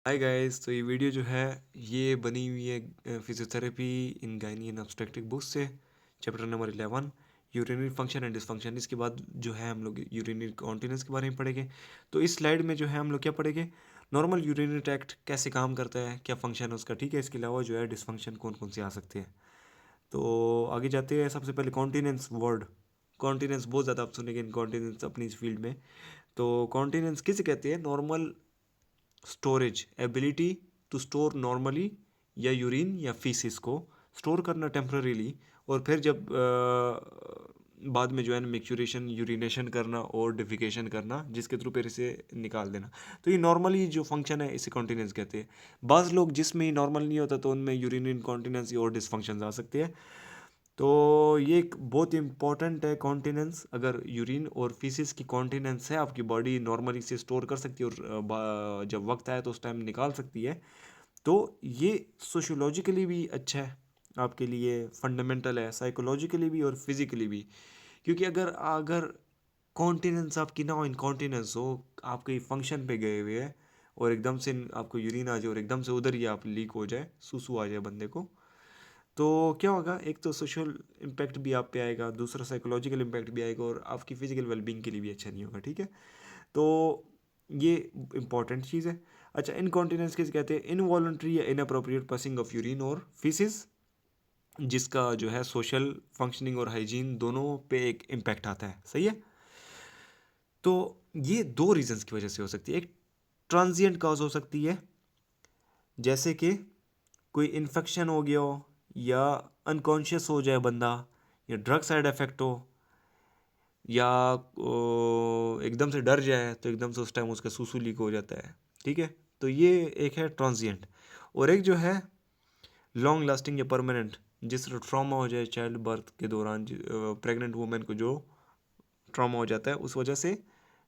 Hi guys. तो ये video जो है ये बनी हुई है physiotherapy in gynae and obstetric book से, chapter number 11 urinary function and dysfunction. इसके बाद जो है हम लोग यूरिनरी कॉन्टिनेंस के बारे में पढ़ेंगे। तो इस स्लाइड में जो है हम लोग क्या पढ़ेंगे, नॉर्मल यूरिनरी ट्रैक्ट कैसे काम करता है, क्या फंक्शन है उसका, ठीक है। इसके अलावा जो है डिसफंक्शन कौन कौन से आ सकते हैं। तो आगे जाते हैं। सबसे पहले कॉन्टिनेंस वर्ड। कॉन्टिनेंस बहुत ज़्यादा आप सुनेंगे इनकॉन्टिनेंस अपनी इस फील्ड में। तो कॉन्टिनेंस किसे कहते हैं, normal storage, ability to store normally या यूरिन या फीसिस को स्टोर करना टेम्पररीली, और फिर जब बाद में जो है मैच्योरेशन, यूरिनेशन करना और डिफिकेशन करना, जिसके थ्रू फिर इसे निकाल देना। तो ये नॉर्मली जो फंक्शन है इसे कॉन्टिनेंस कहते हैं। बाज़ लोग जिसमें ही नॉर्मल नहीं होता तो उनमें यूरिन इनकॉन्टिनेंस और डिसफंक्शन आ सकते हैं। तो ये एक बहुत इंपॉर्टेंट है कॉन्टिनेंस। अगर यूरिन और फीसिस की कॉन्टिनेंस है, आपकी बॉडी नॉर्मली से स्टोर कर सकती है और जब वक्त आए तो उस टाइम निकाल सकती है। तो ये सोशियोलॉजिकली भी अच्छा है आपके लिए, फंडामेंटल है साइकोलॉजिकली भी और फिजिकली भी। क्योंकि अगर अगर कॉन्टिनेंस आपकी ना हो, इनकॉन्टिनेंस हो, आप कहीं फंक्शन पे गए हुए हैं और एकदम से आपको यूरिन आ जाए और एकदम से उधर ही आप लीक हो जाए, सुसु आ जाए बंदे को, तो क्या होगा, एक तो सोशल इम्पैक्ट भी आप पे आएगा, दूसरा साइकोलॉजिकल इम्पैक्ट भी आएगा और आपकी फिजिकल वेलबींग के लिए भी अच्छा नहीं होगा, ठीक है। तो ये इंपॉर्टेंट चीज़ है। अच्छा, इनकॉन्टिनेंस किसे कहते हैं, इनवॉलंटरी या इनअप्रोप्रिएट पासिंग ऑफ यूरिन और फीसिस, जिसका जो है सोशल फंक्शनिंग और हाइजीन दोनों पे एक इम्पैक्ट आता है, सही है। तो ये दो रीजंस की वजह से हो सकती है। एक ट्रांजिएंट कॉज हो सकती है, जैसे कि कोई इन्फेक्शन हो गया हो, या अनकॉन्शियस हो जाए बंदा, या ड्रग साइड इफेक्ट हो, या एकदम से डर जाए तो एकदम से उस टाइम उसका सूसू लीक हो जाता है, ठीक है। तो ये एक है ट्रांजिएंट। और एक जो है लॉन्ग लास्टिंग या परमानेंट, जिस तरह ट्रॉमा हो जाए चाइल्ड बर्थ के दौरान, प्रेग्नेंट वुमेन को जो ट्रॉमा हो जाता है उस वजह से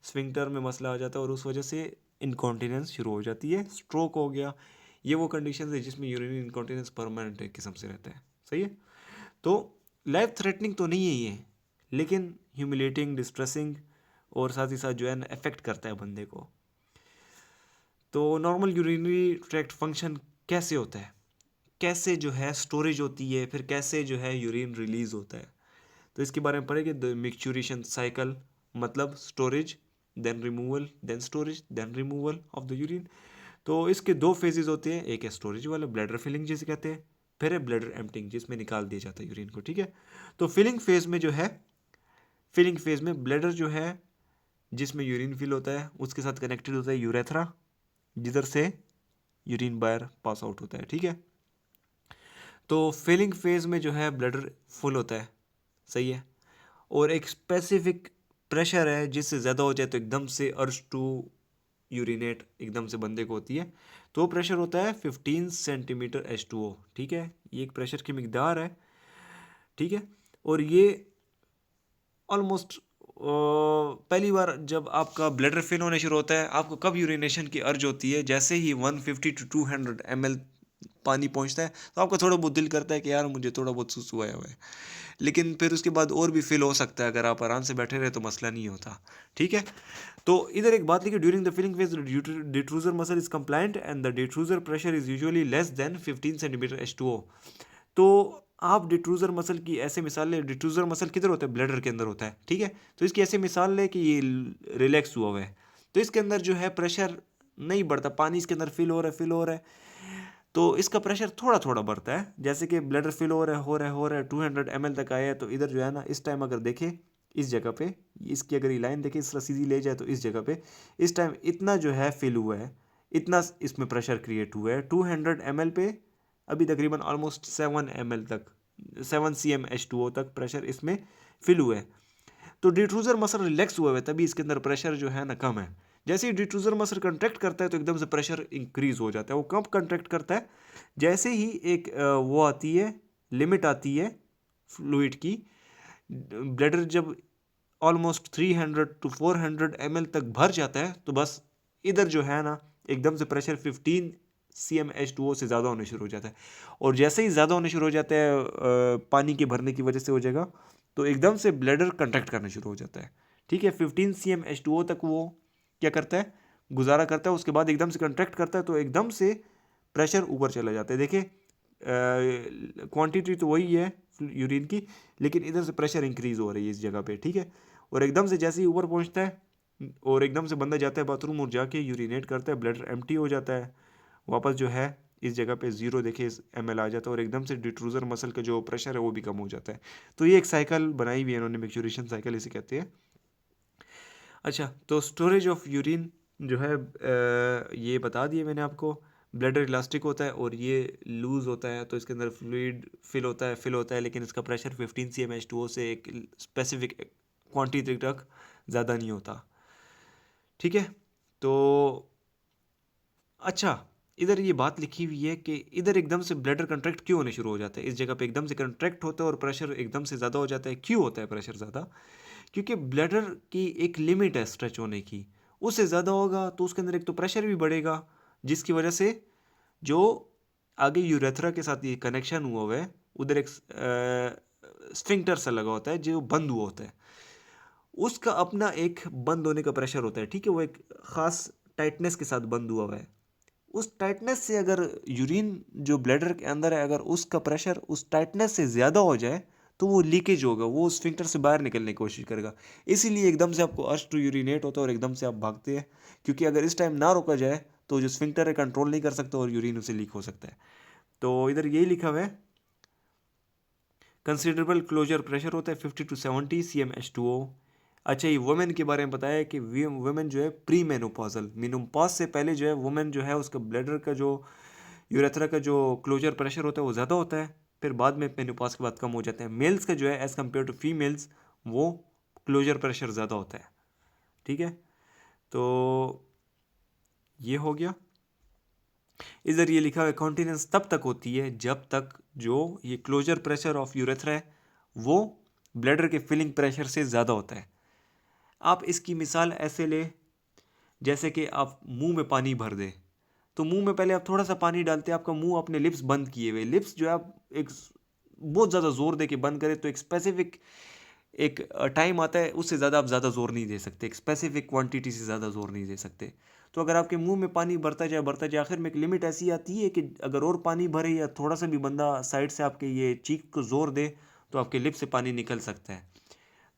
स्फिंक्टर में मसला आ जाता है और उस वजह से इनकॉन्टिनेंस शुरू हो जाती है। स्ट्रोक हो गया, ये वो कंडीशन है जिसमें यूरिनरी इनकॉन्टिनेंस परमानेंट एक किस्म से रहता है, सही है। तो लाइफ थ्रेटनिंग तो नहीं है ये, लेकिन ह्यूमिलेटिंग, डिस्ट्रेसिंग और साथ ही साथ जो है ना अफेक्ट करता है बंदे को। तो नॉर्मल यूरिनरी ट्रैक्ट फंक्शन कैसे होता है, कैसे जो है स्टोरेज होती है, फिर कैसे जो है यूरिन रिलीज होता है, तो इसके बारे में पढ़ेंगे। द मिक्सचुरेशन साइकिल, मतलब storage then removal then storage then removal of the urine. तो इसके दो फेजेस होते हैं, एक है स्टोरेज वाला, ब्लैडर फिलिंग जिसे कहते हैं, फिर है ब्लैडर एम्प्टिंग जिसमें निकाल दिया जाता है यूरिन को, ठीक है। तो फिलिंग फेज में जो है, फिलिंग फेज में ब्लैडर जो है जिसमें यूरिन फिल होता है उसके साथ कनेक्टेड होता है यूरेथ्रा, जिधर से यूरिन बाहर पास आउट होता है, ठीक है। तो फिलिंग फेज में जो है ब्लैडर फुल होता है, सही है। और एक स्पेसिफिक प्रेशर है, जिससे ज़्यादा हो जाए तो एकदम से अर्ज टू यूरिनेट एकदम से बंदे को होती है। तो प्रेशर होता है 15 सेंटीमीटर H2O, ठीक है। ये एक प्रेशर की मिकदार है, ठीक है। और ये ऑलमोस्ट पहली बार जब आपका ब्लैडर फिल होने शुरू होता है, आपको कब यूरिनेशन की अर्ज होती है, जैसे ही 150 to 200 ml पानी पहुंचता है तो आपका थोड़ा बहुत दिल करता है कि यार मुझे थोड़ा बहुत सुसु आया हुआ है। लेकिन फिर उसके बाद और भी फिल हो सकता है, अगर आप आराम से बैठे रहे तो मसला नहीं होता, ठीक है। तो इधर एक बात लिखी, during the filling phase detrusor muscle is compliant and the detrusor pressure is usually less than 15 centimetre H2O। तो आप डिट्रूजर मसल की ऐसे मिसाल ले, डिट्रूजर मसल किधर होता है, ब्लैडर के अंदर होता है, ठीक है। तो इसकी ऐसे मिसाल ले कि ये रिलैक्स हुआ हुआ है, तो इसके अंदर जो है प्रेशर नहीं बढ़ता, पानी इसके अंदर फिल हो रहा है, फिल हो रहा है, तो इसका प्रेशर थोड़ा थोड़ा बढ़ता है। जैसे कि ब्लैडर फिल हो रहा है, हो रहा है, हो रहा है, 200 ml तक आया है, तो इधर जो है ना इस टाइम अगर देखें इस जगह पे, इसकी अगर ये लाइन देखें इस तरह सीधी ले जाए तो इस जगह पे इस टाइम इतना जो है फिल हुआ है, इतना इसमें प्रेशर क्रिएट हुआ है 200 ml पे। अभी तकरीबन ऑलमोस्ट 7 ml तक, 7 cm H2O तक प्रेशर इसमें फिल हुआ है। तो डिट्रूजर मसल रिलैक्स हुआ है, तभी इसके अंदर प्रेशर जो है ना कम है। जैसे ही डिट्रूजर मसल कंट्रैक्ट करता है तो एकदम से प्रेशर इंक्रीज हो जाता है। वो कब कंट्रैक्ट करता है, जैसे ही एक वो आती है, लिमिट आती है फ्लूइड की, ब्लैडर जब ऑलमोस्ट 300 to 400 ml तक भर जाता है तो बस इधर जो है ना एकदम से प्रेशर 15 cm H2O से ज़्यादा होने शुरू हो जाता है। और जैसे ही ज़्यादा होने शुरू हो जाता है पानी के भरने की वजह से हो जाएगा, तो एकदम से ब्लैडर कंट्रैक्ट करना शुरू हो जाता है, ठीक है। 15 cm H2O तक वो क्या करता है, गुजारा करता है, उसके बाद एकदम से कंट्रैक्ट करता है तो एकदम से प्रेशर ऊपर चला जाता है। देखिए क्वांटिटी तो वही है यूरिन की, लेकिन इधर से प्रेशर इंक्रीज हो रही है इस जगह पे, ठीक है। और एकदम से जैसे ही ऊपर पहुंचता है और एकदम से बंदा जाता है बाथरूम और जाके यूरिनेट करता है, ब्लैडर एम्प्टी हो जाता है, वापस जो है इस जगह पे जीरो देखिए ml आ जाता है, और एकदम से डिट्रूजर मसल का जो प्रेशर है वो भी कम हो जाता है। तो ये एक साइकिल बनाई हुई है इन्होंने, मैच्योरेशन साइकिल इसे कहते हैं। अच्छा, तो स्टोरेज ऑफ यूरिन जो है ये बता दिए मैंने आपको। ब्लैडर इलास्टिक होता है और ये लूज होता है, तो इसके अंदर फ्लूइड फिल होता है, लेकिन इसका प्रेशर 15 cm H2O से एक स्पेसिफिक क्वांटिटी तक ज़्यादा नहीं होता, ठीक है। तो अच्छा, इधर ये बात लिखी हुई है कि इधर एकदम से ब्लैडर कंट्रैक्ट क्यों होने शुरू हो जाता है, इस जगह पे एकदम से कंट्रैक्ट होता है और प्रेशर एकदम से ज़्यादा हो जाता है। क्यों होता है प्रेशर ज़्यादा? क्योंकि ब्लैडर की एक लिमिट है स्ट्रेच होने की, उससे ज़्यादा होगा तो उसके अंदर एक तो प्रेशर भी बढ़ेगा, जिसकी वजह से जो आगे यूरेथ्रा के साथ ये कनेक्शन हुआ हुआ है उधर एक स्फिंक्टर सा लगा होता है जो बंद हुआ होता है, उसका अपना एक बंद होने का प्रेशर होता है, ठीक है। वो एक ख़ास टाइटनेस के साथ बंद हुआ हुआ है। उस टाइटनेस से अगर यूरिन जो ब्लैडर के अंदर है, अगर उसका प्रेशर उस टाइटनेस से ज़्यादा हो जाए तो वो लीकेज होगा, वो स्फिंक्टर से बाहर निकलने की कोशिश करेगा। इसीलिए एकदम से आपको अर्ज टू यूरिनेट होता है और एकदम से आप भागते हैं, क्योंकि अगर इस टाइम ना रोका जाए तो जो स्फिंक्टर है कंट्रोल नहीं कर सकता और यूरिन उसे लीक हो सकता है। तो इधर यही लिखा हुआ है, कंसिडरेबल क्लोजर प्रेशर होता है 50 to 70 cm H2O। अच्छा, ये वुमेन के बारे में बताया कि वुमेन जो है प्री मेनोपॉजल, मेनोपॉज से पहले जो है वुमेन जो है उसका ब्लैडर का जो यूरेथ्रा का जो क्लोजर प्रेशर होता है वो ज़्यादा होता है, फिर बाद में मेनोपॉज के बाद कम हो जाता है। मेल्स का जो है एज़ कम्पेयर टू फीमेल्स वो क्लोजर प्रेशर ज़्यादा होता है, ठीक है। तो ये हो गया। इधर ये लिखा हुआ है कॉन्टिनेंस तब तक होती है जब तक जो ये क्लोजर प्रेशर ऑफ यूरेथ्रा है वो ब्लैडर के फिलिंग प्रेशर से ज़्यादा होता है। आप इसकी मिसाल ऐसे ले जैसे कि आप मुंह में पानी भर दें, तो मुंह में पहले आप थोड़ा सा पानी डालते हैं, आपका मुंह अपने लिप्स बंद किए हुए, लिप्स जो है आप एक बहुत ज़्यादा ज़ोर दे के बंद करें तो एक स्पेसिफिक एक टाइम आता है, उससे ज़्यादा आप ज़्यादा ज़ोर नहीं दे सकते, एक स्पेसिफिक क्वांटिटी से ज़्यादा ज़ोर नहीं दे सकते। तो अगर आपके मुंह में पानी बढ़ता जाए आखिर में एक लिमिट ऐसी आती है कि अगर और पानी भरे या थोड़ा सा भी बंदा साइड से आपके ये चीक को ज़ोर दे तो आपके लिप से पानी निकल सकता है।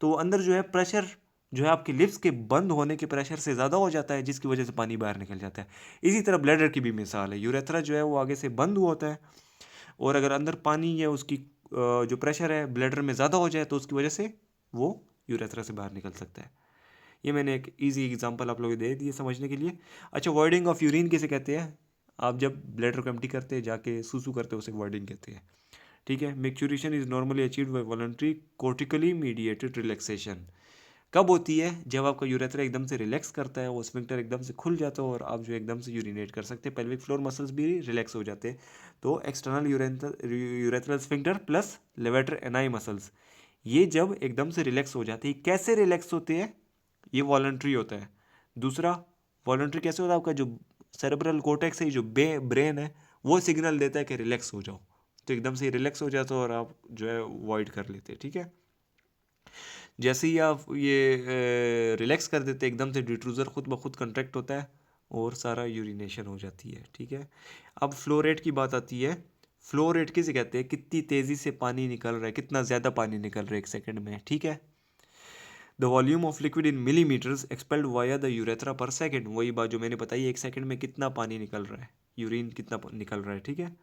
तो अंदर जो है प्रेशर जो है आपके लिप्स के बंद होने के प्रेशर से ज़्यादा हो जाता है, जिसकी वजह से पानी बाहर निकल जाता है। इसी तरह ब्लैडर की भी मिसाल है, यूरेथ्रा जो है वो आगे से बंद हुआ होता है और अगर अंदर पानी या उसकी जो प्रेशर है ब्लैडर में ज़्यादा हो जाए तो उसकी वजह से वो यूरेथ्रा से बाहर निकल सकता है। ये मैंने एक इजी एग्जांपल आप लोगों को दे दिए समझने के लिए। अच्छा, वॉइडिंग ऑफ यूरिन किसे कहते हैं? आप जब ब्लैडर को एम्प्टी करते हैं जाके सूसू करते हैं उसे वॉइडिंग कहते हैं, ठीक है। Maturation is normally achieved by voluntary cortically mediated relaxation. कब होती है? जब आपका यूरेथ्रा एकदम से रिलैक्स करता है, वो स्फिंक्टर एकदम से खुल जाता है और आप जो एकदम से यूरिनेट कर सकते हैं, पेल्विक फ्लोर मसल्स भी रिलैक्स हो जाते हैं। तो external urethral sphincter plus levator ani muscles ये जब एकदम से रिलैक्स हो जाते हैं, कैसे रिलैक्स होते हैं? ये वॉलंटरी होता है। दूसरा, वॉलंटरी कैसे होता है? आपका जो सेरेब्रल कोर्टेक्स है, जो ब्रेन है, वो सिग्नल देता है कि रिलैक्स हो जाओ, तो एकदम से रिलैक्स हो जाता है और आप जो है वॉइड कर लेते हैं, ठीक है। जैसे ही आप ये रिलैक्स कर देते एकदम से डिट्रूजर खुद ब खुद कंट्रैक्ट होता है और सारा यूरिनेशन हो जाती है, ठीक है। अब फ्लो रेट की बात आती है। फ्लो रेट किसे कहते हैं? कितनी तेज़ी से पानी निकल रहा है, कितना ज़्यादा पानी निकल रहा है एक सेकंड में, ठीक है। The volume of liquid in millimetres expelled via the urethra पर सेकेंड, वही बात जो मैंने बताई, एक सेकंड में कितना पानी निकल रहा है, यूरिन कितना निकल रहा है, ठीक है।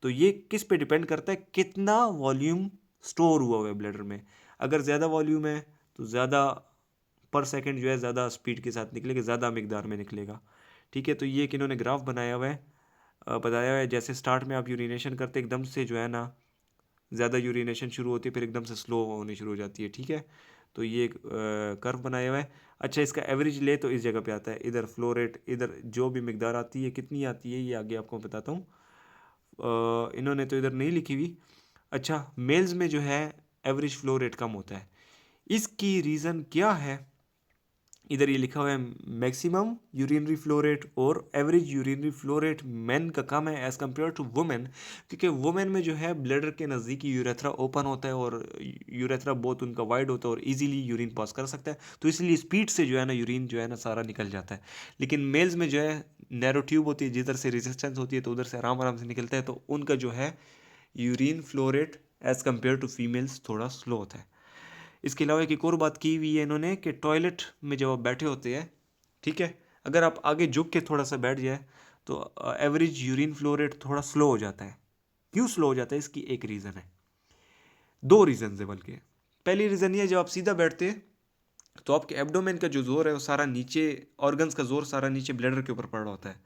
तो ये किस पे डिपेंड करता है? कितना वॉल्यूम स्टोर हुआ है ब्लैडर में। अगर ज़्यादा वॉल्यूम है तो ज़्यादा पर सेकंड जो है ज़्यादा स्पीड के साथ निकलेगा, ज़्यादा मिकदार में निकलेगा, ठीक है। तो ये एक इन्होंने ग्राफ बनाया हुआ है, बताया हुआ है जैसे स्टार्ट में आप यूरिनेशन करते एकदम से जो है ना ज़्यादा यूरिनेशन शुरू होती है, फिर एकदम से स्लो होनी शुरू हो जाती है, ठीक है। तो ये एक कर्व बनाया हुआ है। अच्छा, इसका एवरेज ले तो इस जगह पे आता है, इधर फ्लो रेट, इधर जो भी मिकदार आती है कितनी आती है ये आगे आपको बताता हूँ। इन्होंने तो इधर नहीं लिखी हुई। अच्छा, मेल्स में जो है एवरेज फ्लो रेट कम होता है, इसकी रीज़न क्या है? इधर ये लिखा हुआ है मैक्सिमम यूरिनरी फ्लो रेट और average urinary flow rate main का कम है एज़ कम्पेयर टू वुमेन, क्योंकि वुमेन में जो है ब्लैडर के नज़दीकी यूरेथ्रा ओपन होता है और यूरेथ्रा बहुत उनका वाइड होता है और इजीली यूरिन पास कर सकता है, तो इसलिए स्पीड से जो है ना यूरिन जो है ना सारा निकल जाता है। लेकिन मेल्स में जो है नैरो ट्यूब होती है, जिधर से रेजिस्टेंस होती है तो उधर से आराम आराम से निकलता है, तो उनका जो है urine flow rate as compare to females थोड़ा स्लो होता है। इसके अलावा एक और बात की हुई है इन्होंने कि टॉयलेट में जब आप बैठे होते हैं, ठीक है, अगर आप आगे झुक के थोड़ा सा बैठ जाए तो एवरेज यूरिन फ्लो रेट थोड़ा स्लो हो जाता है। क्यों स्लो हो जाता है, इसकी एक रीज़न है, दो रीज़न है बल्कि। पहली रीज़न ये है, जब आप सीधा बैठते हैं तो आपके एब्डोमेन का जो जोर है वो सारा नीचे, ऑर्गन्स का जोर सारा नीचे ब्लैडर के ऊपर पड़ रहा होता है,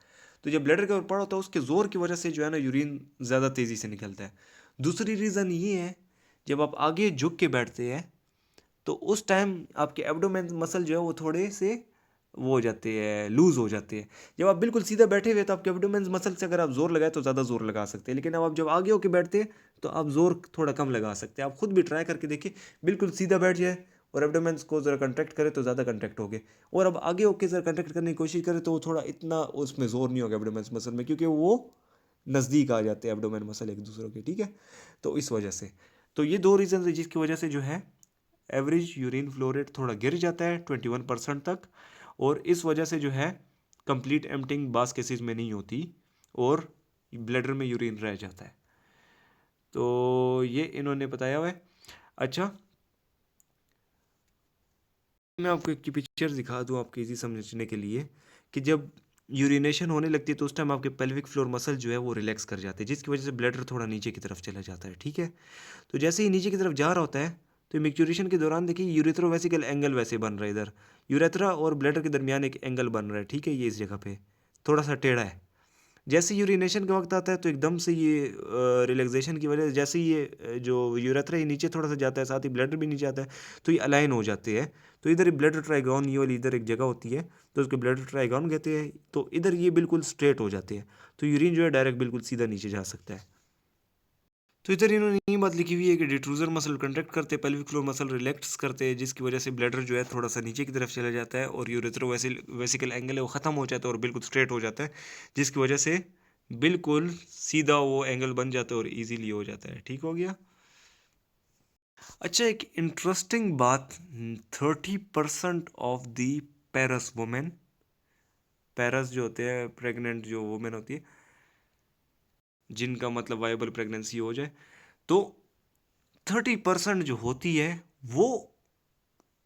तो जब ब्लैडर के ऊपर पड़ा होता है उसके जोर की वजह से जो है ना यूरिन ज़्यादा तेज़ी से निकलता है। दूसरी रीज़न ये है, जब आप आगे झुक के बैठते हैं तो उस टाइम आपके एब्डोमेन मसल जो है वो थोड़े से वो हो जाते हैं, लूज़ हो जाते हैं। जब आप बिल्कुल सीधा बैठे हुए तो आपके एब्डोमेन मसल से अगर आप जोर लगाए तो ज़्यादा जोर लगा सकते हैं, लेकिन अब आप जब आगे होकर बैठते हैं तो आप जोर थोड़ा कम लगा सकते हैं। आप खुद भी ट्राई करके देखिए, बिल्कुल सीधा बैठ जाए और एब्डोमेन को ज़रा कंट्रैक्ट करे तो ज़्यादा कंट्रैक्ट होगे, और अब आगे होकर ज़रा कंट्रैक्ट करने की कोशिश करें तो वो थोड़ा इतना उसमें जोर नहीं होगा एब्डोमेन मसल में, क्योंकि वो नज़दीक आ जाते हैं एब्डोमेन मसल एक दूसरे के, ठीक है। तो इस वजह से, तो ये दो रीज़न है जिसकी वजह से जो है एवरेज यूरिन फ्लो रेट थोड़ा गिर जाता है 21% तक, और इस वजह से जो है कंप्लीट एम्प्टिंग बास केसेस में नहीं होती और ब्लैडर में यूरिन रह जाता है। तो ये इन्होंने बताया हुआ है। अच्छा, मैं आपको एक पिक्चर दिखा दूँ आपके इजी समझने के लिए, कि जब यूरिनेशन होने लगती है तो उस टाइम आपके पेल्विक फ्लोर मसल जो है वो रिलैक्स कर जाते हैं, जिसकी वजह से ब्लैडर थोड़ा नीचे की तरफ चला जाता है, ठीक है। तो जैसे ही नीचे की तरफ जा रहा होता है तो मैच्योरेशन के दौरान देखिए यूरेथ्रोवेसिकल एंगल वैसे बन रहा है, इधर यूरेथ्रा और ब्लैडर के दरमियान एक एंगल बन रहा है, ठीक है, ये इस जगह पे थोड़ा सा टेढ़ा है। जैसे यूरिनेशन का वक्त आता है तो एकदम से ये रिलैक्सेशन की वजह से जैसे ही ये जो यूरेथ्रा ये नीचे थोड़ा सा जाता है, साथ ही ब्लैडर भी नीचे आता है, तो ये अलाइन हो जाते हैं। तो इधर ब्लैडर ट्राइगोन, ये वाली इधर एक जगह होती है तो उसको ब्लैडर ट्राइगोन कहते हैं, तो इधर ये बिल्कुल स्ट्रेट हो जाते हैं, तो यूरिन जो है डायरेक्ट बिल्कुल सीधा नीचे जा सकता है। तो इधर इन्होंने ये बात लिखी हुई है कि डिट्रूजर मसल कंट्रैक्ट करते हैं, पेल्विक फ्लोर मसल रिलैक्स करते हैं, जिसकी वजह से ब्लैडर जो है थोड़ा सा नीचे की तरफ चला जाता है और यूरेथ्रो वेसिकल एंगल है वो ख़त्म हो जाता है और बिल्कुल स्ट्रेट हो जाता है, जिसकी वजह से बिल्कुल सीधा वो एंगल बन जाता है और इजीली हो जाता है। ठीक हो गया। अच्छा, एक इंटरेस्टिंग बात, 30% ऑफ दी पैरस वुमेन, पैरस जो होते हैं प्रेग्नेंट जो वुमेन होती है जिनका मतलब वायबल प्रेगनेंसी हो जाए, तो 30% जो होती है वो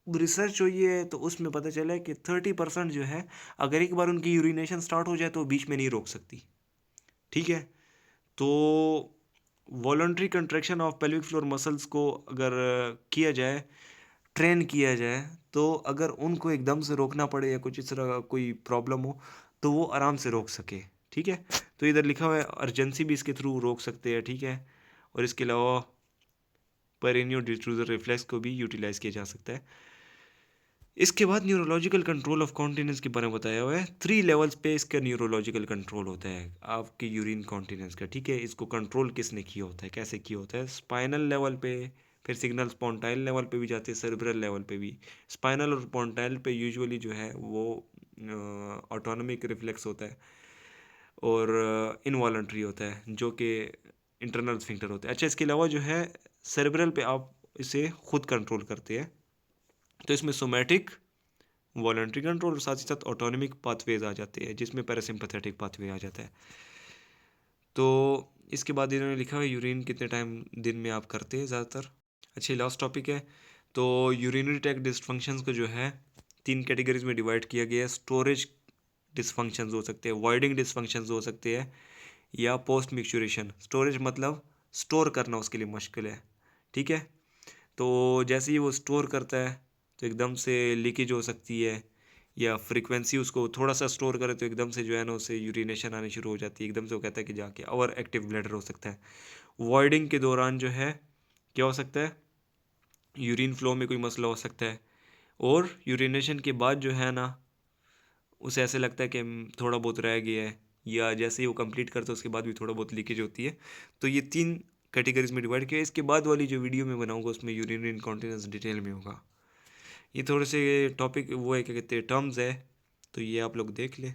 रिसर्च हुई है तो उसमें पता चला है कि 30% जो है अगर एक बार उनकी यूरिनेशन स्टार्ट हो जाए तो बीच में नहीं रोक सकती, ठीक है। तो voluntary contraction of pelvic floor muscles को अगर किया जाए, ट्रेन किया जाए, तो अगर उनको एकदम से रोकना पड़े या कुछ इस तरह का कोई प्रॉब्लम हो तो वो आराम से रोक सके, ठीक है। तो इधर लिखा हुआ है अर्जेंसी भी इसके थ्रू रोक सकते हैं, ठीक है। और इसके अलावा पेरिनियो डिफ्यूजर रिफ्लेक्स को भी यूटिलाइज किया जा सकता है। इसके बाद न्यूरोलॉजिकल कंट्रोल ऑफ कॉन्टिनेंस के बारे में बताया हुआ है। 3 लेवल्स पे इसका न्यूरोलॉजिकल कंट्रोल होता है आपकी यूरिन कॉन्टिनेंस का, ठीक है। इसको कंट्रोल किसने किया होता है, कैसे किया होता है, स्पाइनल लेवल पे, फिर सिग्नल स्पॉन्टाइल लेवल पे भी जाते हैं, सेरेब्रल लेवल पे भी। स्पाइनल और स्पॉन्टाइल पे यूजुअली जो है वो ऑटोनोमिक रिफ्लेक्स होता है और इनवॉलंटरी होता है जो कि इंटरनल स्फिंक्टर होता है। अच्छा, इसके अलावा जो है सेरेब्रल पे आप इसे खुद कंट्रोल करते हैं, तो इसमें सोमैटिक, वॉलंटरी कंट्रोल और साथ ही साथ ऑटोनॉमिक पाथवेज आ जाते हैं जिसमें पैरासिम्पैथेटिक पाथवे आ जाता है। तो इसके बाद इन्होंने लिखा है यूरिन कितने टाइम दिन में आप करते हैं ज़्यादातर। अच्छी लास्ट टॉपिक है। तो यूरिनरी ट्रैक्ट डिसफंक्शंस को जो है 3 कैटेगरीज में डिवाइड किया गया है। स्टोरेज डिसफंक्शंस हो सकते हैं, वॉइडिंग डिसफंक्शंस हो सकते हैं, या पोस्ट मिक्सचुरेशन। स्टोरेज मतलब स्टोर करना उसके लिए मुश्किल है, ठीक है। तो जैसे ही वो स्टोर करता है तो एकदम से लीकेज हो सकती है, या फ्रीक्वेंसी उसको थोड़ा सा स्टोर करे तो एकदम से जो है ना उसे यूरिनेशन आनी शुरू हो जाती है, एकदम से वो कहता है कि जाके ओवर एक्टिव ब्लैडर हो सकता है। वॉइडिंग के दौरान जो है क्या हो सकता है, यूरिन फ्लो में कोई मसला हो सकता है, और यूरिनेशन के बाद जो है ना उसे ऐसे लगता है कि थोड़ा बहुत रह गया है, या जैसे ही वो कंप्लीट करता है उसके बाद भी थोड़ा बहुत लीकेज होती है। तो ये 3 कैटेगरीज में डिवाइड किया। इसके बाद वाली जो वीडियो मैं बनाऊंगा उसमें यूरिनरी इनकॉन्टिनेंस डिटेल में होगा। ये थोड़े से टॉपिक वो है क्या कहते हैं टर्म्स है, तो ये आप लोग देख लें।